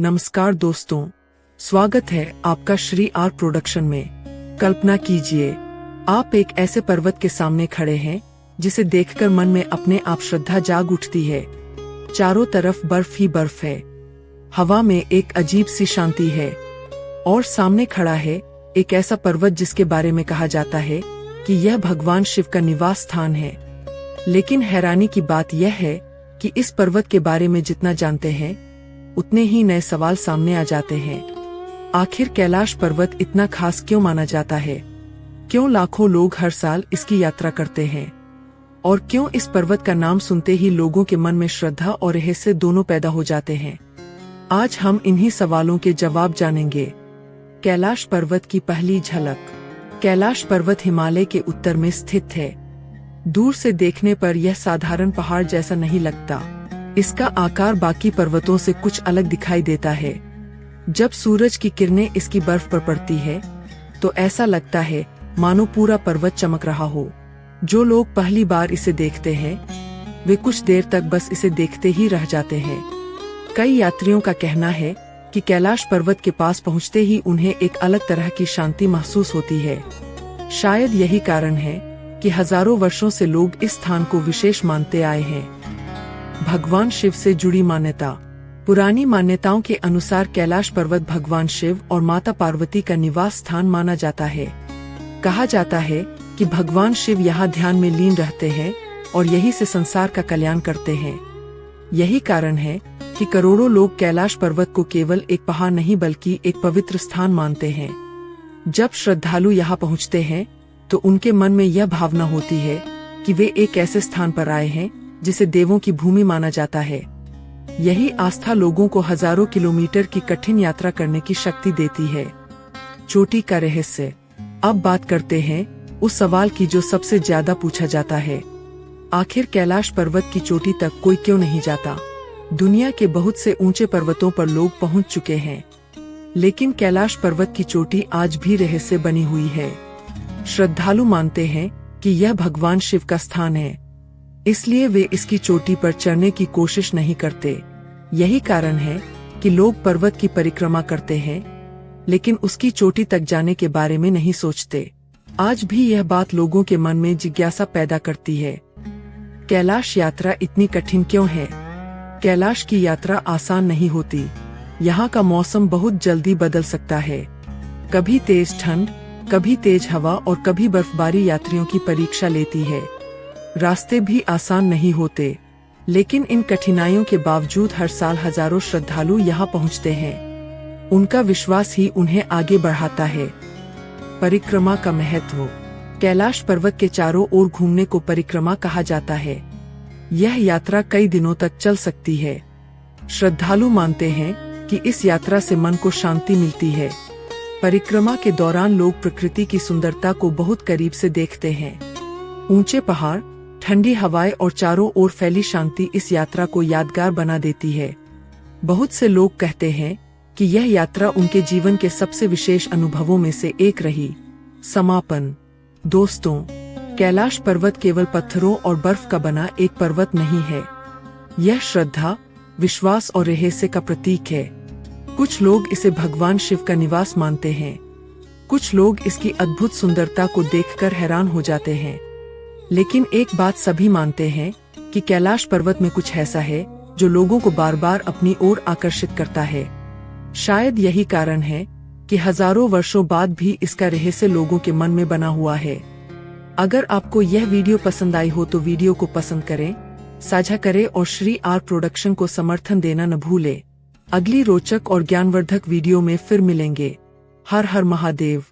नमस्कार दोस्तों, स्वागत है आपका श्री आर प्रोडक्शन में। कल्पना कीजिए, आप एक ऐसे पर्वत के सामने खड़े हैं जिसे देखकर मन में अपने आप श्रद्धा जाग उठती है। चारों तरफ बर्फ ही बर्फ है, हवा में एक अजीब सी शांति है और सामने खड़ा है एक ऐसा पर्वत जिसके बारे में कहा जाता है कि यह भगवान शिव का निवास स्थान है। लेकिन हैरानी की बात यह है कि इस पर्वत के बारे में जितना जानते हैं उतने ही नए सवाल सामने आ जाते हैं। आखिर कैलाश पर्वत इतना खास क्यों माना जाता है? क्यों लाखों लोग हर साल इसकी यात्रा करते हैं? और क्यों इस पर्वत का नाम सुनते ही लोगों के मन में श्रद्धा और रहस्य दोनों पैदा हो जाते हैं? आज हम इन्हीं सवालों के जवाब जानेंगे। कैलाश पर्वत की पहली झलक। कैलाश पर्वत हिमालय के उत्तर में स्थित है। दूर से देखने पर यह साधारण पहाड़ जैसा नहीं लगता। इसका आकार बाकी पर्वतों से कुछ अलग दिखाई देता है। जब सूरज की किरणें इसकी बर्फ पर पड़ती है तो ऐसा लगता है मानो पूरा पर्वत चमक रहा हो। जो लोग पहली बार इसे देखते हैं वे कुछ देर तक बस इसे देखते ही रह जाते हैं। कई यात्रियों का कहना है कि कैलाश पर्वत के पास पहुंचते ही उन्हें एक अलग तरह की शांति महसूस होती है। शायद यही कारण है कि हजारों वर्षों से लोग इस स्थान को विशेष मानते आए हैं। भगवान शिव से जुड़ी मान्यता। पुरानी मान्यताओं के अनुसार कैलाश पर्वत भगवान शिव और माता पार्वती का निवास स्थान माना जाता है। कहा जाता है कि भगवान शिव यहाँ ध्यान में लीन रहते हैं और यही से संसार का कल्याण करते हैं। यही कारण है कि करोड़ों लोग कैलाश पर्वत को केवल एक पहाड़ नहीं बल्कि एक पवित्र स्थान मानते हैं। जब श्रद्धालु यहाँ पहुँचते हैं तो उनके मन में यह भावना होती है कि वे एक ऐसे स्थान पर आए हैं जिसे देवों की भूमि माना जाता है। यही आस्था लोगों को हजारों किलोमीटर की कठिन यात्रा करने की शक्ति देती है। चोटी का रहस्य। अब बात करते हैं उस सवाल की जो सबसे ज्यादा पूछा जाता है। आखिर कैलाश पर्वत की चोटी तक कोई क्यों नहीं जाता? दुनिया के बहुत से ऊंचे पर्वतों पर लोग पहुंच चुके हैं, लेकिन कैलाश पर्वत की चोटी आज भी रहस्य बनी हुई है। श्रद्धालु मानते हैं कि यह भगवान शिव का स्थान है, इसलिए वे इसकी चोटी पर चढ़ने की कोशिश नहीं करते। यही कारण है कि लोग पर्वत की परिक्रमा करते हैं लेकिन उसकी चोटी तक जाने के बारे में नहीं सोचते। आज भी यह बात लोगों के मन में जिज्ञासा पैदा करती है। कैलाश यात्रा इतनी कठिन क्यों है? कैलाश की यात्रा आसान नहीं होती। यहाँ का मौसम बहुत जल्दी बदल सकता है। कभी तेज ठंड, कभी तेज हवा और कभी बर्फबारी यात्रियों की परीक्षा लेती है। रास्ते भी आसान नहीं होते, लेकिन इन कठिनाइयों के बावजूद हर साल हजारों श्रद्धालु यहाँ पहुँचते हैं। उनका विश्वास ही उन्हें आगे बढ़ाता है। परिक्रमा का महत्व। कैलाश पर्वत के चारों ओर घूमने को परिक्रमा कहा जाता है। यह यात्रा कई दिनों तक चल सकती है। श्रद्धालु मानते हैं कि इस यात्रा से मन को शांति मिलती है। परिक्रमा के दौरान लोग प्रकृति की सुंदरता को बहुत करीब से देखते हैं। ऊंचे पहाड़, ठंडी हवाएं और चारों ओर फैली शांति इस यात्रा को यादगार बना देती है। बहुत से लोग कहते हैं कि यह यात्रा उनके जीवन के सबसे विशेष अनुभवों में से एक रही। समापन। दोस्तों, कैलाश पर्वत केवल पत्थरों और बर्फ का बना एक पर्वत नहीं है। यह श्रद्धा, विश्वास और रहस्य का प्रतीक है। कुछ लोग इसे भगवान शिव का निवास मानते हैं, कुछ लोग इसकी अद्भुत सुंदरता को देखकर हैरान हो जाते हैं। लेकिन एक बात सभी मानते हैं कि कैलाश पर्वत में कुछ ऐसा है जो लोगों को बार बार अपनी ओर आकर्षित करता है। शायद यही कारण है कि हजारों वर्षों बाद भी इसका रहस्य लोगों के मन में बना हुआ है। अगर आपको यह वीडियो पसंद आई हो तो वीडियो को पसंद करें, साझा करें और श्री आर प्रोडक्शन को समर्थन देना न भूलें। अगली रोचक और ज्ञानवर्धक वीडियो में फिर मिलेंगे। हर हर महादेव।